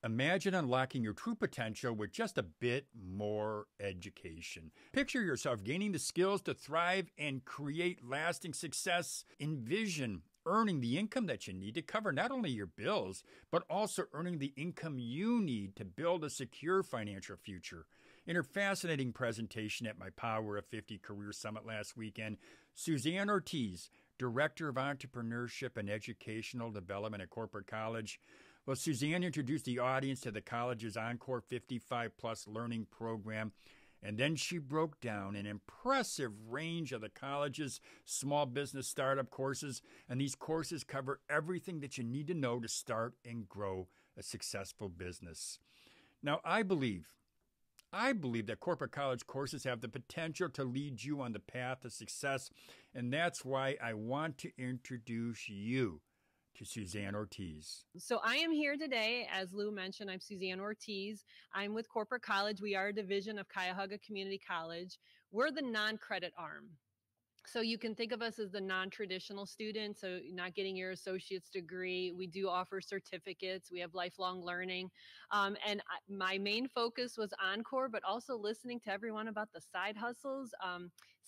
Imagine unlocking your true potential with just a bit more education. Picture yourself gaining the skills to thrive and create lasting success. Envision earning the income that you need to cover not only your bills, but also earning the income you need to build a secure financial future. In her fascinating presentation at my Power of 50 Career Summit last weekend, Suzanne Ortiz, Director of Entrepreneurship and Educational Development at Corporate College, well, Suzanne introduced the audience to the college's Encore 55 Plus Learning Program, and then she broke down an impressive range of the college's small business startup courses, and these courses cover everything that you need to know to start and grow a successful business. Now, I believe that corporate college courses have the potential to lead you on the path to success, and that's why I want to introduce you to Suzanne Ortiz. So I am here today, as Lou mentioned, I'm Suzanne Ortiz. I'm with Corporate College. We are a division of Cuyahoga Community College. We're the non-credit arm. So you can think of us as the non-traditional student, so not getting your associate's degree. We do offer certificates. We have lifelong learning. My main focus was Encore, but also listening to everyone about the side hustles.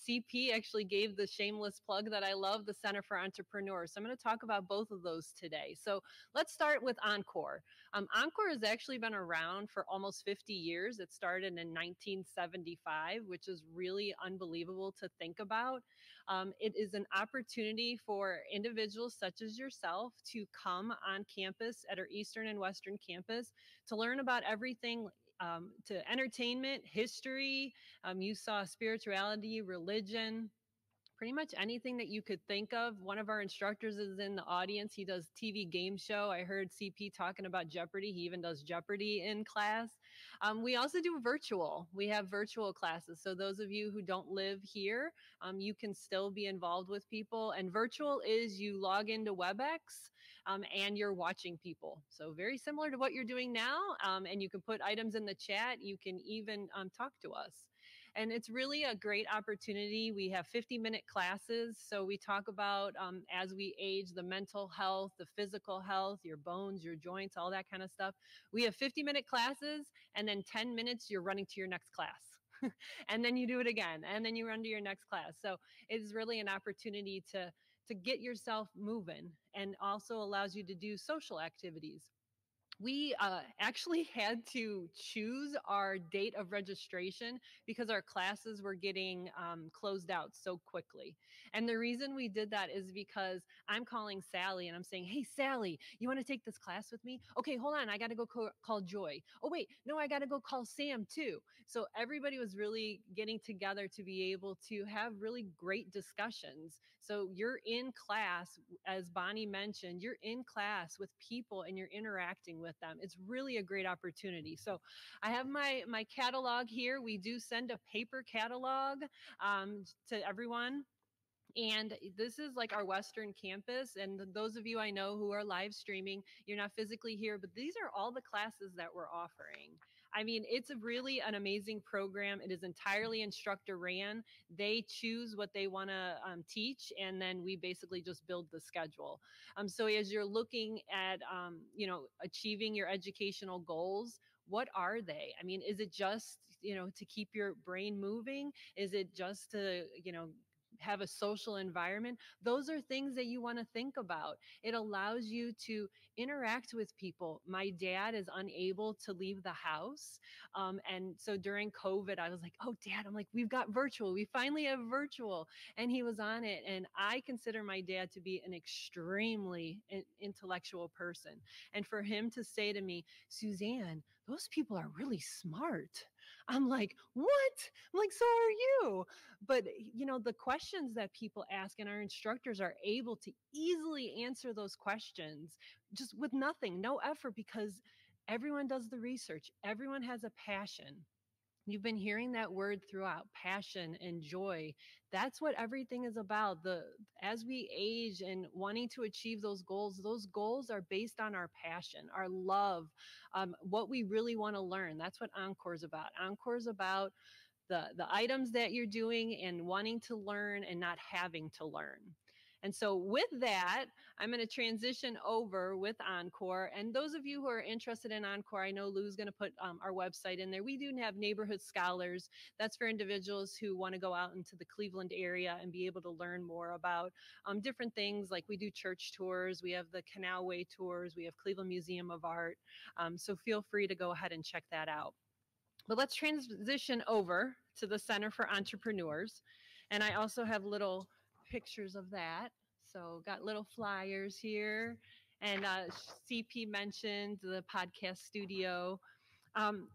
CP actually gave the shameless plug that I love, the Center for Entrepreneurs. So I'm going to talk about both of those today. So let's start with Encore. Encore has actually been around for almost 50 years. It started in 1975, which is really unbelievable to think about. It is an opportunity for individuals such as yourself to come on campus at our Eastern and Western campus to learn about everything to entertainment, history. You saw spirituality, religion, pretty much anything that you could think of. One of our instructors is in the audience. He does TV game show. I heard CP talking about Jeopardy. He even does Jeopardy in class. We also do virtual. We have virtual classes. So those of you who don't live here, you can still be involved with people. And virtual is you log into WebEx and you're watching people. So very similar to what you're doing now. And you can put items in the chat. You can even talk to us. And it's really a great opportunity. We have 50-minute classes. So we talk about as we age, the mental health, the physical health, your bones, your joints, all that kind of stuff. We have 50-minute classes, and then 10 minutes, you're running to your next class. And then you do it again, and then you run to your next class. So it's really an opportunity to get yourself moving, and also allows you to do social activities. We actually had to choose our date of registration because our classes were getting closed out so quickly. And the reason we did that is because I'm calling Sally and I'm saying, hey, Sally, you want to take this class with me? Okay, hold on. I got to go call Joy. Oh, wait, no, I got to go call Sam too. So everybody was really getting together to be able to have really great discussions. So you're in class, as Bonnie mentioned, you're in class with people and you're interacting with them. It's really a great opportunity. So I have my catalog here. We do send a paper catalog to everyone. And this is like our Western campus. And those of you I know who are live streaming, you're not physically here, but these are all the classes that we're offering. I mean, it's really an amazing program. It is entirely instructor ran. They choose what they want to teach, and then we basically just build the schedule. So as you're looking at, achieving your educational goals, what are they? I mean, is it just, to keep your brain moving? Is it just to, have a social environment? Those are things that you want to think about. It allows you to interact with people. My dad is unable to leave the house. And so during COVID, I was like, oh, Dad, I'm like, we've got virtual. We finally have virtual. And he was on it. And I consider my dad to be an extremely intellectual person. And for him to say to me, Suzanne, those people are really smart. I'm like, what? I'm like, so are you. But, the questions that people ask and our instructors are able to easily answer those questions just with nothing, no effort, because everyone does the research. Everyone has a passion. You've been hearing that word throughout, passion and joy. That's what everything is about. As we age and wanting to achieve those goals are based on our passion, our love, what we really want to learn. That's what Encore is about. Encore is about the items that you're doing and wanting to learn and not having to learn. And so with that, I'm going to transition over with Encore. And those of you who are interested in Encore, I know Lou's going to put our website in there. We do have neighborhood scholars. That's for individuals who want to go out into the Cleveland area and be able to learn more about different things. Like we do church tours. We have the Canal Way tours. We have Cleveland Museum of Art. So feel free to go ahead and check that out. But let's transition over to the Center for Entrepreneurs. And I also have little pictures of that. So got little flyers here. And CP mentioned the podcast studio.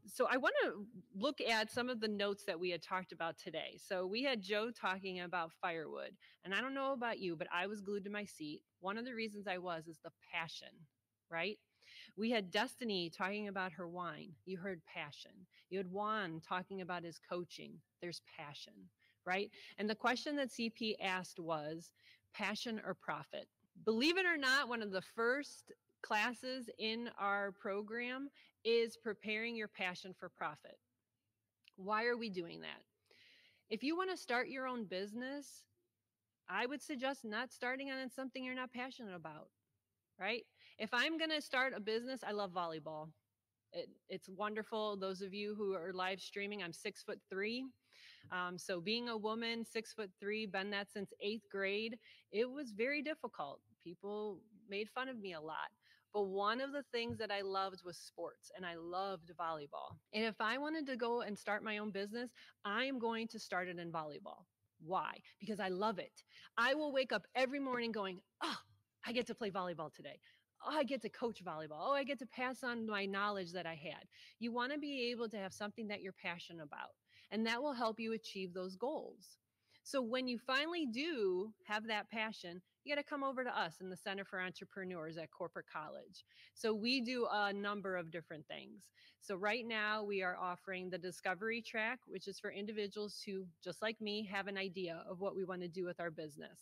So I want to look at some of the notes that we had talked about today. So we had Joe talking about firewood. And I don't know about you, but I was glued to my seat. One of the reasons I was is the passion, right? We had Destiny talking about her wine. You heard passion. You had Juan talking about his coaching. There's passion, right? And the question that CP asked was passion or profit? Believe it or not, one of the first classes in our program is preparing your passion for profit. Why are we doing that? If you want to start your own business, I would suggest not starting on something you're not passionate about, right? If I'm going to start a business, I love volleyball. It's wonderful. Those of you who are live streaming, I'm 6'3". So being a woman, 6'3", been that since 8th grade, it was very difficult. People made fun of me a lot. But one of the things that I loved was sports, and I loved volleyball. And if I wanted to go and start my own business, I'm going to start it in volleyball. Why? Because I love it. I will wake up every morning going, oh, I get to play volleyball today. Oh, I get to coach volleyball. Oh, I get to pass on my knowledge that I had. You want to be able to have something that you're passionate about, and that will help you achieve those goals. So when you finally do have that passion, you got to come over to us in the Center for Entrepreneurs at Corporate College. So we do a number of different things. So right now we are offering the Discovery Track, which is for individuals who, just like me, have an idea of what we want to do with our business.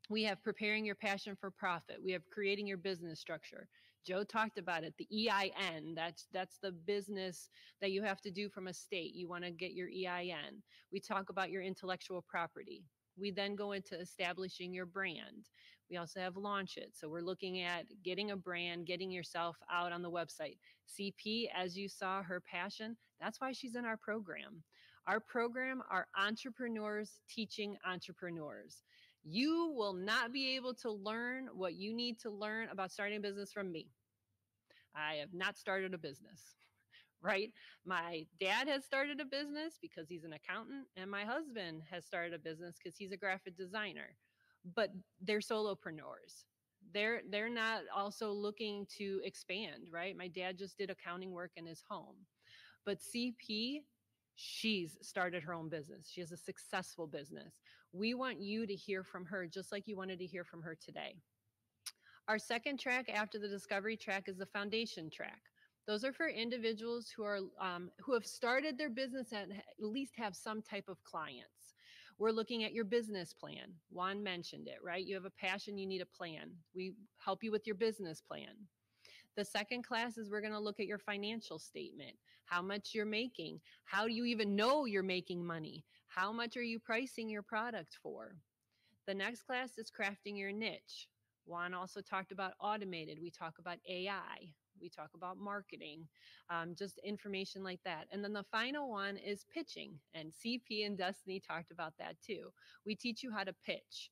We have preparing your passion for profit. We have creating your business structure. Joe talked about it, the EIN. That's the business that you have to do from a state. You want to get your EIN. We talk about your intellectual property. We then go into establishing your brand. We also have launch it. So we're looking at getting a brand, getting yourself out on the website. CP, as you saw, her passion, that's why she's in our program. Our program are entrepreneurs teaching entrepreneurs. You will not be able to learn what you need to learn about starting a business from me. I have not started a business, right? My dad has started a business because he's an accountant, and my husband has started a business because he's a graphic designer, but they're solopreneurs. They're not also looking to expand, right? My dad just did accounting work in his home, but CP, she's started her own business. She has a successful business. We want you to hear from her just like you wanted to hear from her today. Our second track after the Discovery Track is the Foundation Track. Those are for individuals who have started their business and at least have some type of clients. We're looking at your business plan. Juan mentioned it, right? You have a passion, you need a plan. We help you with your business plan. The second class is we're going to look at your financial statement, how much you're making. How do you even know you're making money? How much are you pricing your product for? The next class is crafting your niche. Juan also talked about automated. We talk about AI. We talk about marketing, just information like that. And then the final one is pitching. And CP and Destiny talked about that too. We teach you how to pitch.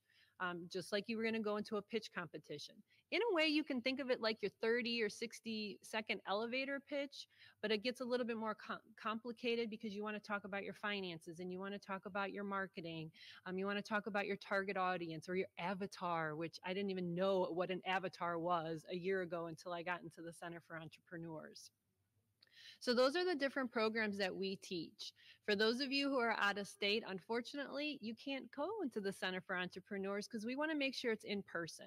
Just like you were going to go into a pitch competition. In a way, you can think of it like your 30 or 60-second elevator pitch, but it gets a little bit more complicated because you want to talk about your finances and you want to talk about your marketing. You want to talk about your target audience or your avatar, which I didn't even know what an avatar was a year ago until I got into the Center for Entrepreneurs. So those are the different programs that we teach. For those of you who are out of state, unfortunately, you can't go into the Center for Entrepreneurs because we want to make sure it's in person.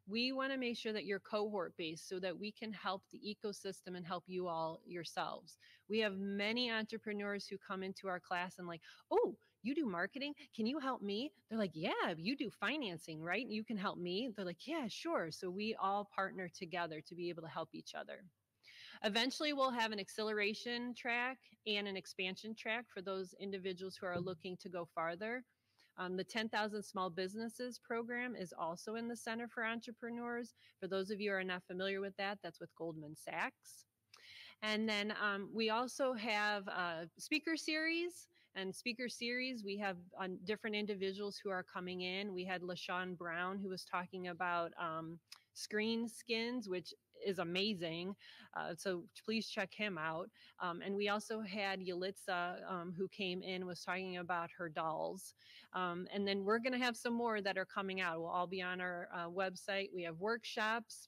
We want to make sure that you're cohort based so that we can help the ecosystem and help you all yourselves. We have many entrepreneurs who come into our class and like, oh, you do marketing? Can you help me? They're like, yeah, you do financing, right? You can help me. They're like, yeah, sure. So we all partner together to be able to help each other. Eventually, we'll have an acceleration track and an expansion track for those individuals who are looking to go farther. The 10,000 Small Businesses program is also in the Center for Entrepreneurs. For those of you who are not familiar with that, that's with Goldman Sachs. And then we also have a speaker series. And speaker series, we have different individuals who are coming in. We had LaShawn Brown, who was talking about screen skins, which is amazing. So please check him out. And we also had Yalitza, who came in, was talking about her dolls. And then we're going to have some more that are coming out. We'll all be on our website. We have workshops.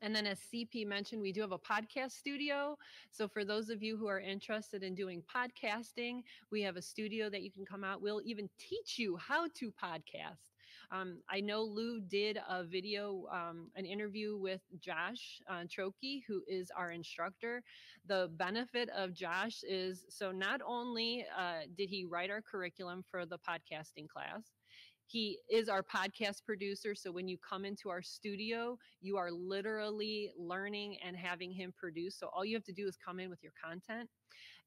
And then, as CP mentioned, we do have a podcast studio. So for those of you who are interested in doing podcasting, we have a studio that you can come out. We'll even teach you how to podcast. I know Lou did a video, an interview with Josh Trokey, who is our instructor. The benefit of Josh is, so not only did he write our curriculum for the podcasting class, he is our podcast producer. So when you come into our studio, you are literally learning and having him produce. So all you have to do is come in with your content.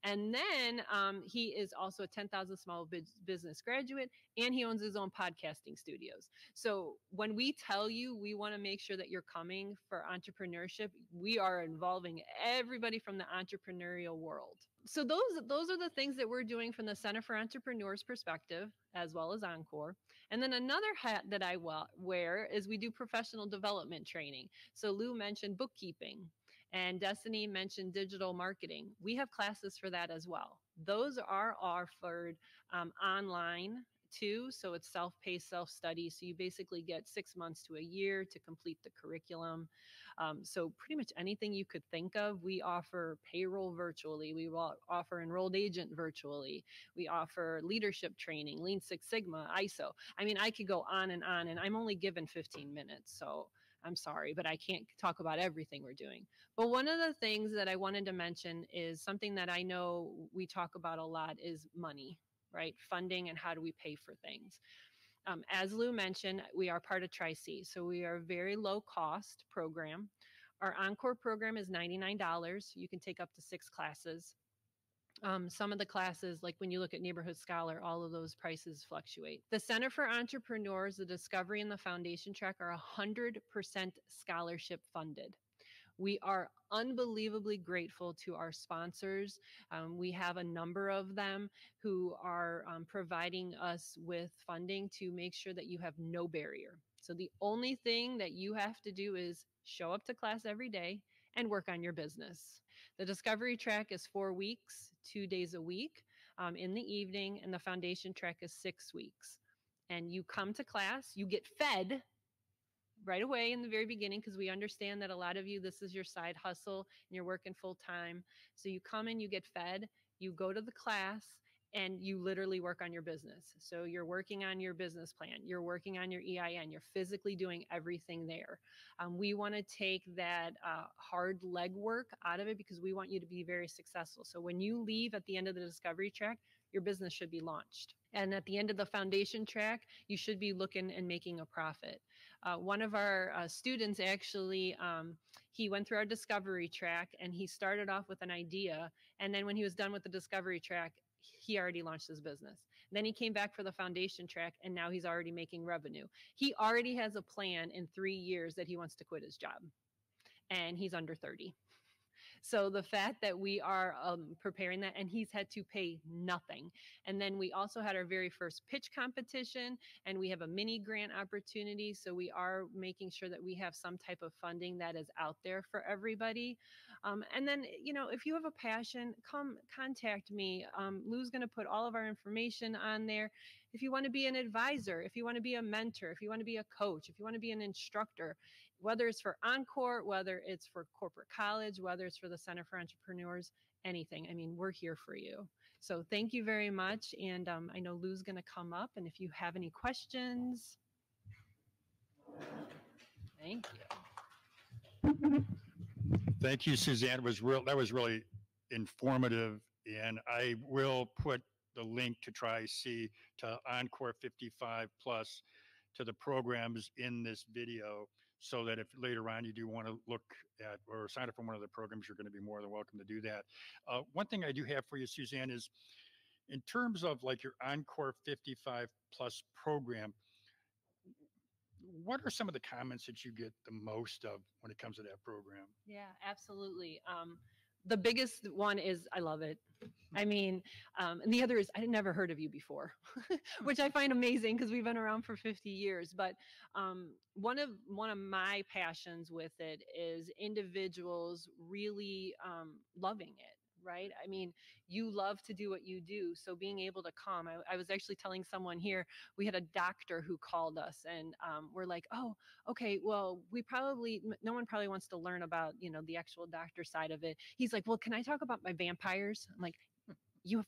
And then he is also a 10,000 Small Business graduate, and he owns his own podcasting studios. So when we tell you we want to make sure that you're coming for entrepreneurship, we are involving everybody from the entrepreneurial world. So those are the things that we're doing from the Center for Entrepreneurs perspective, as well as Encore. And then another hat that I wear is we do professional development training. So Lou mentioned bookkeeping, and Destiny mentioned digital marketing. We have classes for that as well. Those are offered online too. So it's self-paced, self-study. So you basically get 6 months to a year to complete the curriculum. So pretty much anything you could think of, we offer payroll virtually. We will offer enrolled agent virtually. We offer leadership training, Lean Six Sigma, ISO. I mean, I could go on, and I'm only given 15 minutes. So I'm sorry, but I can't talk about everything we're doing. But one of the things that I wanted to mention is something that I know we talk about a lot is money, right? Funding and how do we pay for things. As Lou mentioned, we are part of Tri-C, so we are a very low cost program. Our Encore program is $99. You can take up to 6 classes. Some of the classes, like when you look at Neighborhood Scholar, all of those prices fluctuate. The Center for Entrepreneurs, the Discovery, and the Foundation track are 100% scholarship funded. We are unbelievably grateful to our sponsors. We have a number of them who are providing us with funding to make sure that you have no barrier. So the only thing that you have to do is show up to class every day and work on your business. The Discovery track is 4 weeks, 2 days a week in the evening, and the Foundation track is 6 weeks. And you come to class, you get fed right away in the very beginning, because we understand that a lot of you, this is your side hustle and you're working full time. So you come in, you get fed, you go to the class, and you literally work on your business. So you're working on your business plan, you're working on your EIN, you're physically doing everything there. We want to take that hard legwork out of it because we want you to be very successful. So when you leave at the end of the Discovery track, your business should be launched. And at the end of the Foundation track, you should be looking and making a profit. One of our students actually, he went through our Discovery track and he started off with an idea. And then when he was done with the Discovery track, he already launched his business. Then he came back for the Foundation track and now he's already making revenue. He already has a plan in 3 years that he wants to quit his job, and he's under 30. So the fact that we are preparing that, and he's had to pay nothing. And then we also had our very first pitch competition, and we have a mini grant opportunity. So we are making sure that we have some type of funding that is out there for everybody. And then, you know, if you have a passion, come contact me. Lou's going to put all of our information on there. If you want to be an advisor, if you want to be a mentor, if you want to be a coach, if you want to be an instructor, whether it's for Encore, whether it's for corporate college, whether it's for the Center for Entrepreneurs, anything. I mean, we're here for you. So thank you very much. And I know Lou's going to come up. And if you have any questions, thank you. Thank you, Suzanne. That was really informative. And I will put the link to Tri-C, to Encore 55 plus, to the programs in this video, so that if later on you do want to look at or sign up for one of the programs, you're going to be more than welcome to do that. One thing I do have for you, Suzanne, is in terms of like your Encore 55 plus program, what are some of the comments that you get the most of when it comes to that program? Yeah, absolutely. The biggest one is I love it. I mean, and the other is I never heard of you before, which I find amazing because we've been around for 50 years. But one of my passions with it is individuals really loving it. Right. I mean, you love to do what you do. So being able to come, I was actually telling someone here, we had a doctor who called us and we're like, oh, okay, well, no one probably wants to learn about, the actual doctor side of it. He's like, well, can I talk about my vampires? I'm like,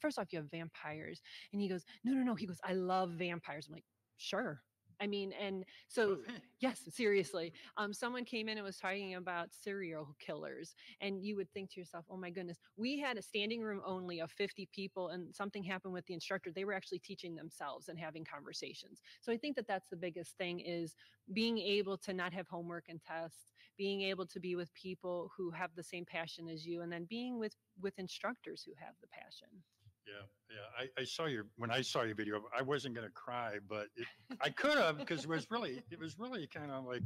first off, you have vampires. And he goes, no, no, no. He goes, I love vampires. I'm like, sure. I mean, and so, yes, seriously. Someone came in and was talking about serial killers. And you would think to yourself, oh my goodness, we had a standing room only of 50 people and something happened with the instructor. They were actually teaching themselves and having conversations. So I think that that's the biggest thing is being able to not have homework and tests, being able to be with people who have the same passion as you, and then being with instructors who have the passion. Yeah, yeah. I saw when I saw your video, I wasn't going to cry, but I could have because it was really kind of like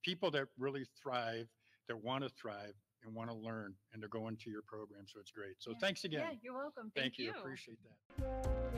people that really thrive, that want to thrive and want to learn, and they're going to your program. So it's great. So thanks again. Yeah, you're welcome. Thank you. Appreciate that.